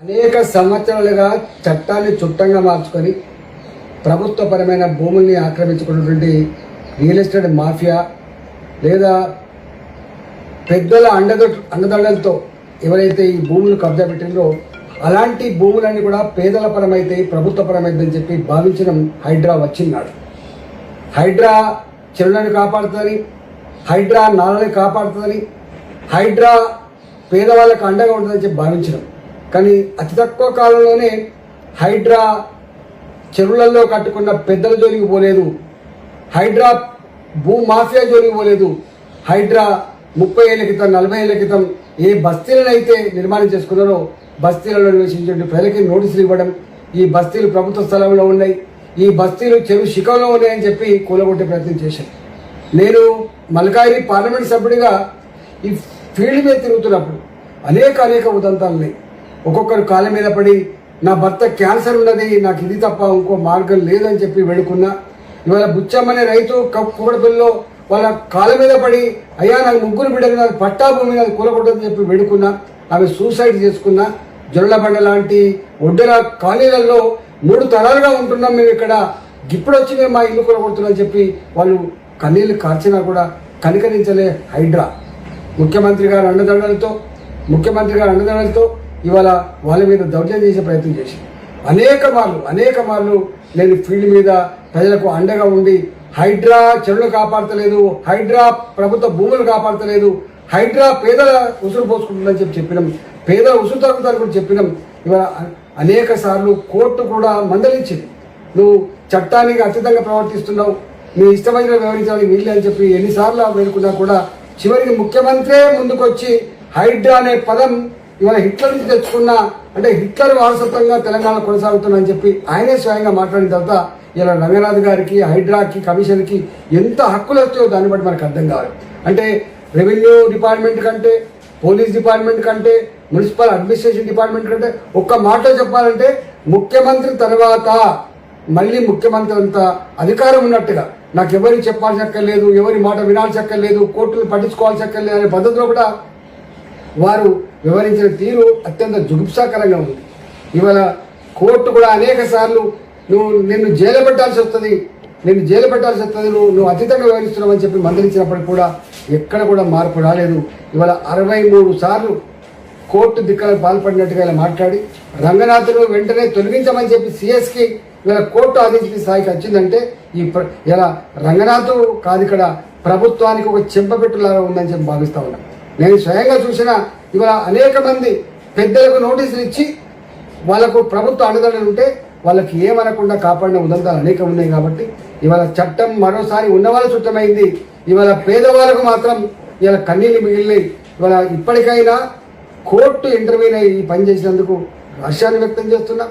అనేక సంవత్సరాలుగా చట్టాన్ని చుట్టంగా మార్చుకొని ప్రభుత్వపరమైన భూముల్ని ఆక్రమించుకున్నటువంటి రియల్ ఎస్టేట్ మాఫియా లేదా పెద్దల అండదండలతో ఎవరైతే ఈ భూములు కబ్జా పెట్టిందో అలాంటి భూములన్నీ కూడా పేదల పరమైతే ప్రభుత్వ పరమైందని చెప్పి భావించడం హైడ్రా వచ్చినాడు. హైడ్రా చెరువులను కాపాడుతుందని, హైడ్రా నాలని కాపాడుతుందని, హైడ్రా పేదవాళ్ళకు అండగా ఉంటుందని చెప్పి భావించడం. కానీ అతి తక్కువ కాలంలోనే హైడ్రా చెరువులలో కట్టుకున్న పెద్దల జోలికి పోలేదు, హైడ్రా భూ మాఫియా జోలికి పోలేదు. హైడ్రా 30 ఏళ్ల క్రితం 40 ఏళ్ల క్రితం ఏ బస్తీలను అయితే నిర్మాణం చేసుకున్నారో బస్తీలలో నివసించే ప్రజలకి నోటీసులు ఇవ్వడం, ఈ బస్తీలు ప్రభుత్వ స్థలంలో ఉన్నాయి, ఈ బస్తీలు చెరువు శిఖంలో ఉన్నాయని చెప్పి కూలగొట్టే ప్రయత్నం చేశాను. నేను మల్కాయి పార్లమెంట్ సభ్యుడిగా ఈ ఫీల్డ్ మీద తిరుగుతున్నప్పుడు అనేక ఉదంతాలు ఉన్నాయి. ఒక్కొక్కరు కాళ్ళ మీద పడి నా భర్త క్యాన్సర్ ఉన్నది, నాకు ఇది తప్ప ఇంకో మార్గం లేదని చెప్పి వేడుకున్నా. ఇవాళ బుచ్చమ్మనే రైతు కూడపల్లిలో వాళ్ళ కాళ్ళ మీద పడి అయ్యా నాకు 3 బిడ్డలు నాకు పట్టా భూమి నాకు కూలగొట్టదని చెప్పి వేడుకున్నా. ఆమె సూసైడ్ చేసుకున్నా. జొన్నబండ లాంటి ఒడ్డెల కాలనీలలో 3 తరాలుగా ఉంటున్నాం మేము ఇక్కడ, ఇప్పుడు వచ్చి మేము మా ఇల్లు కూలగొడుతున్నామని చెప్పి వాళ్ళు కన్నీళ్లు కార్చినా కూడా కనికరించలే హైడ్రా. ముఖ్యమంత్రి గారు అండదండలతో ఇవాళ వాళ్ళ మీద దౌర్జన్యం చేసే ప్రయత్నం చేసి అనేక మార్లు నేను ఫీల్డ్ మీద ప్రజలకు అండగా ఉండి హైడ్రా చెరువులు కాపాడతలేదు, హైడ్రా ప్రభుత్వ భూములు కాపాడతలేదు, హైడ్రా పేదల ఉసురు పోసుకుంటుందని చెప్పినాం, పేదల ఉసురు తగ్గుతారు కూడా చెప్పినాం. ఇవాళ అనేక సార్లు కోర్టు కూడా మందలించింది, నువ్వు చట్టానికి అతీతంగా ప్రవర్తిస్తున్నావు, నీ ఇష్టమైన వ్యవహరించడానికి వీళ్ళే అని చెప్పి ఎన్నిసార్లు వేడుకున్నా కూడా చివరికి ముఖ్యమంత్రే ముందుకొచ్చి హైడ్రా అనే పదం ఇవాళ హిట్లర్ నుంచి తెచ్చుకున్న, అంటే హిట్లర్ వారసత్వంగా తెలంగాణ కొనసాగుతుందని చెప్పి ఆయనే స్వయంగా మాట్లాడిన తర్వాత ఇలా రంగనాథ్ గారికి హైడ్రాకి కమిషన్కి ఎంత హక్కులు వస్తాయో దాన్ని బట్టి మనకు అర్థం కావాలి. అంటే రెవెన్యూ డిపార్ట్మెంట్ కంటే, పోలీస్ డిపార్ట్మెంట్ కంటే, మున్సిపల్ అడ్మినిస్ట్రేషన్ డిపార్ట్మెంట్ కంటే ఒక్క మాటలో చెప్పాలంటే ముఖ్యమంత్రి తర్వాత మళ్ళీ ముఖ్యమంత్రి అంత అధికారం ఉన్నట్టుగా నాకు ఎవరికి చెప్పాల్సి అక్కర్లేదు, ఎవరి మాట వినాల్సి అక్కర్లేదు, కోర్టులు పట్టించుకోవాల్సి అక్కర్లేదు అనే పద్ధతిలో కూడా వారు వివరించిన తీరు అత్యంత జుగుప్సాకరంగా ఉంది. ఇవాళ కోర్టు కూడా అనేక సార్లు నిన్ను జైలు పెట్టాల్సి వస్తుంది, నువ్వు అతీతంగా వివరిస్తున్నావు అని చెప్పి మందలించినప్పటికీ కూడా ఎక్కడ కూడా మార్పు రాలేదు. ఇవాళ 63 సార్లు కోర్టు ధిక్కలకు పాల్పడినట్టుగా ఇలా మాట్లాడి రంగనాథ్ను వెంటనే తొలగించమని చెప్పి సిఎస్కి ఇవాళ కోర్టు ఆదేశించిన స్థాయికి వచ్చిందంటే ఇలా రంగనాథ్ కాదు, ఇక్కడ ప్రభుత్వానికి ఒక చెంపపెట్టులాగా ఉందని చెప్పి భావిస్తా ఉన్నా. నేను స్వయంగా చూసిన ఇవాళ అనేక మంది పెద్దలకు నోటీసులు ఇచ్చి వాళ్ళకు ప్రభుత్వ అండదండలు ఉంటే వాళ్ళకి ఏమనకుండా కాపాడిన ఉదంతాలు అనేక ఉన్నాయి. కాబట్టి ఇవాళ చట్టం మరోసారి ఉన్నవాళ్ళ చుట్టమైంది, ఇవాళ పేదవాళ్ళకు మాత్రం ఇవాళ కన్నీళ్ళు మిగిలినాయి. ఇవాళ ఇప్పటికైనా కోర్టు ఇంటర్వ్యూని ఈ పని చేసినందుకు హర్షాన్ని వ్యక్తం చేస్తున్నా.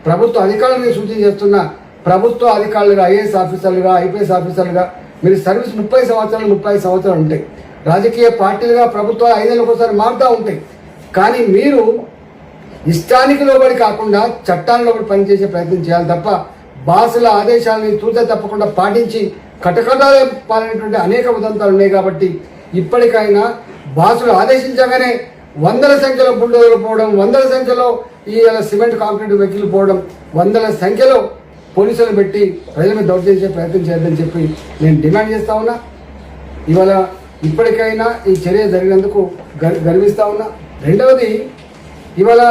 ప్రభుత్వ అధికారులను సూచన చేస్తున్నా, ప్రభుత్వ అధికారులుగా ఐఏఎస్ ఆఫీసర్లుగా ఐపీఎస్ ఆఫీసర్లుగా మీరు సర్వీస్ 30 సంవత్సరాలు 35 సంవత్సరాలు ఉంటాయి. రాజకీయ పార్టీలుగా ప్రభుత్వాలు 5 ఏళ్ళకి ఒకసారి మారుతూ ఉంటాయి. కానీ మీరు ఇష్టానికి లోబడి కాకుండా చట్టాల లోబడి పనిచేసే ప్రయత్నం చేయాలి తప్ప బాసుల ఆదేశాలని తూచ తప్పకుండా పాటించి కటకటాలు పాలైనటువంటి అనేక ఉదంతాలు ఉన్నాయి. కాబట్టి ఇప్పటికైనా బాసులు ఆదేశించగానే 100ల సంఖ్యలో బుల్డోజర్లు పోవడం, 100ల సంఖ్యలో ఈ సిమెంట్ కాంక్రీట్ వెహికల్ పోవడం, 100ల సంఖ్యలో పోలీసులు పెట్టి ప్రజల మీద దౌర్జన్యం చేసే ప్రయత్నం చేయొద్దని చెప్పి నేను డిమాండ్ చేస్తా ఉన్నా. ఇవాళ ఇప్పటికైనా ఈ చర్య జరిగినందుకు గర్విస్తా ఉన్నా. రెండవది, ఇవాళ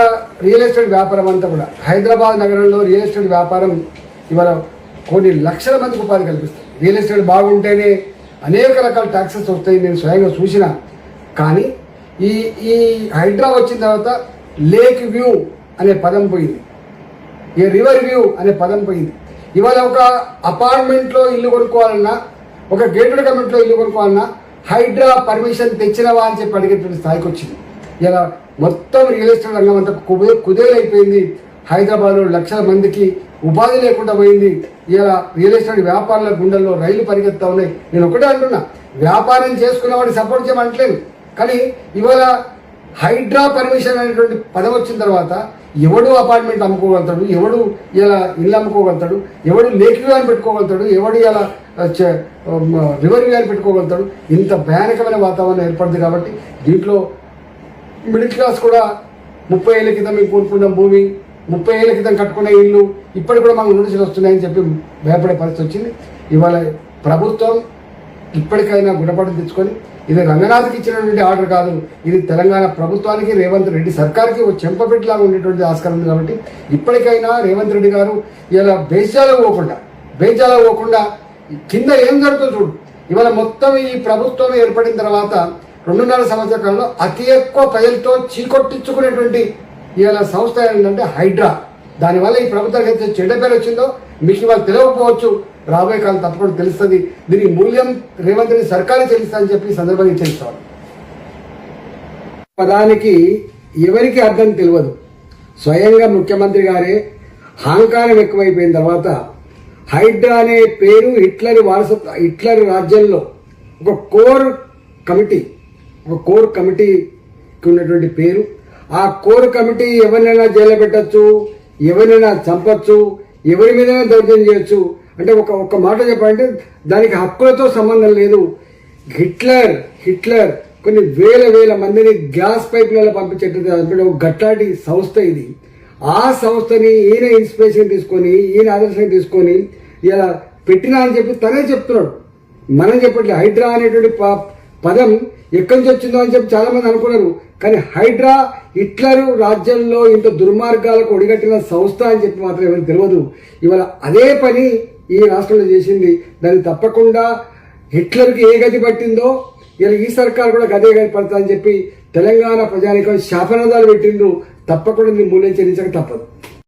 రియల్ ఎస్టేట్ వ్యాపారం అంతా కూడా హైదరాబాద్ నగరంలో రియల్ ఎస్టేట్ వ్యాపారం ఇవాళ కొన్ని లక్షల మందికి ఉపాధి కల్పిస్తుంది. రియల్ ఎస్టేట్ బాగుంటేనే అనేక రకాల ట్యాక్సెస్ వస్తాయి, నేను స్వయంగా చూసిన. కానీ ఈ హైడ్రా వచ్చిన తర్వాత లేక్ వ్యూ అనే పదం పోయింది, ఈ రివర్ వ్యూ అనే పదం పోయింది. ఇవాళ ఒక అపార్ట్మెంట్లో ఇల్లు కొనుక్కోవాలన్నా, ఒక గేటెడ్ కమ్యూనిటీలో ఇల్లు కొనుక్కోవాలన్నా హైడ్రా పర్మిషన్ తెచ్చినవా అని చెప్పి అడిగేటువంటి స్థాయికి వచ్చింది. ఇలా మొత్తం రియల్ ఎస్టేట్ రంగం అంతా కుదేలైపోయింది. హైదరాబాద్లో లక్షల మందికి ఉపాధి లేకుండా పోయింది. ఇలా రియల్ ఎస్టేట్ వ్యాపారుల గుండెల్లో రైలు పరిగెత్తా ఉన్నాయి. నేను ఒకటే అంటున్నా, వ్యాపారం చేసుకునేవాడిని సపోర్ట్ చేయమంటలేదు. కానీ ఇవాళ హైడ్రా పర్మిషన్ అనేటువంటి పదం వచ్చిన తర్వాత ఎవడు అపార్ట్మెంట్ అమ్ముకోగలుగుతాడు, ఎవడు ఇలా ఇల్లు అమ్ముకోగలుగుతాడు, ఎవడు లేక్ వ్యూ అని పెట్టుకోగలుగుతాడు, ఎవడు ఇలా రివర్ వ్యూ అని పెట్టుకోగలుగుతాడు. ఇంత భయానకమైన వాతావరణం ఏర్పడుతుంది. కాబట్టి దీంట్లో మిడిల్ క్లాస్ కూడా 30 ఏళ్ల క్రితం మేము కూరుకున్న భూమి, 30 ఏళ్ల క్రితం కట్టుకున్న ఇల్లు ఇప్పటికి కూడా మాకు నోటీసులు వస్తున్నాయని చెప్పి భయపడే పరిస్థితి వచ్చింది. ఇవాళ ప్రభుత్వం ఇప్పటికైనా గుణపాఠం తెచ్చుకొని ఇది రంగనాథ్కి ఇచ్చినటువంటి ఆర్డర్ కాదు, ఇది తెలంగాణ ప్రభుత్వానికి రేవంత్ రెడ్డి సర్కార్కి ఒక చెంపపెట్టులాగా ఉండేటువంటి ఆస్కారం ఉంది. కాబట్టి ఇప్పటికైనా రేవంత్ రెడ్డి గారు ఇలా బేజాలకు పోకుండా కింద ఏం జరుగుతుందో చూడు. ఇవాళ మొత్తం ఈ ప్రభుత్వం ఏర్పడిన తర్వాత 2.5 సంవత్సరాల కాలంలో అతి ఎక్కువ ప్రజలతో చీకొట్టించుకునేటువంటి ఇవాళ సంస్థ ఏంటంటే హైడ్రా. దానివల్ల ఈ ప్రభుత్వానికి అయితే చెడ్డ పేరు వచ్చిందో మీకు ఇవాళ తెలియకపోవచ్చు, రాబోయే కాలం తప్పకుండా తెలుస్తుంది. దీనికి మూల్యం రేవంత్ రెడ్డి సర్కారే చెల్లిస్తా అని చెప్పి సందర్భంగా చెల్లిస్తాను. పదానికి ఎవరికి అర్థం తెలియదు. స్వయంగా ముఖ్యమంత్రి గారే అహంకారం ఎక్కువైపోయిన తర్వాత హైడ్రా అనే పేరు హిట్లర్ రాజ్యంలో ఒక కోర్ కమిటీకి ఉన్నటువంటి పేరు. ఆ కోర్ కమిటీ ఎవరినైనా జైలు పెట్టచ్చు, ఎవరినైనా చంపచ్చు, ఎవరి మీదైనా దౌర్జన్యం చేయొచ్చు. అంటే ఒక మాట చెప్పాలంటే దానికి హక్కులతో సంబంధం లేదు. హిట్లర్ కొన్ని వేల మందిని గ్యాస్ పైపులలో పంపించేటప్పుడు ఒక గట్లాంటి సంస్థ ఇది. ఆ సంస్థని ఈయన ఇన్స్పిరేషన్ తీసుకొని, ఈయన ఆదర్శం తీసుకొని ఇలా పెట్టినా అని చెప్పి తనే చెప్తున్నాడు, మనం చెప్పట్లేదు. హైడ్రా అనేటువంటి పదం ఎక్కడి నుంచి వచ్చిందో అని చెప్పి చాలా మంది అనుకున్నారు. కానీ హైడ్రా హిట్లర్ రాజ్యంలో ఇంత దుర్మార్గాలకు ఒడిగట్టిన సంస్థ అని చెప్పి మాత్రం ఎవరికి తెలియదు. ఇవాళ అదే పని ఈ రాష్ట్రంలో చేసింది. దాన్ని తప్పకుండా హిట్లర్కి ఏ గతి పట్టిందో ఇలా ఈ సర్కార్ కూడా గదే గతి పడుతుందని చెప్పి తెలంగాణ ప్రజానికం శాపనాదాలు పెట్టిండ్రు. తప్పకుండా మూల్యం చెల్లించక తప్పదు.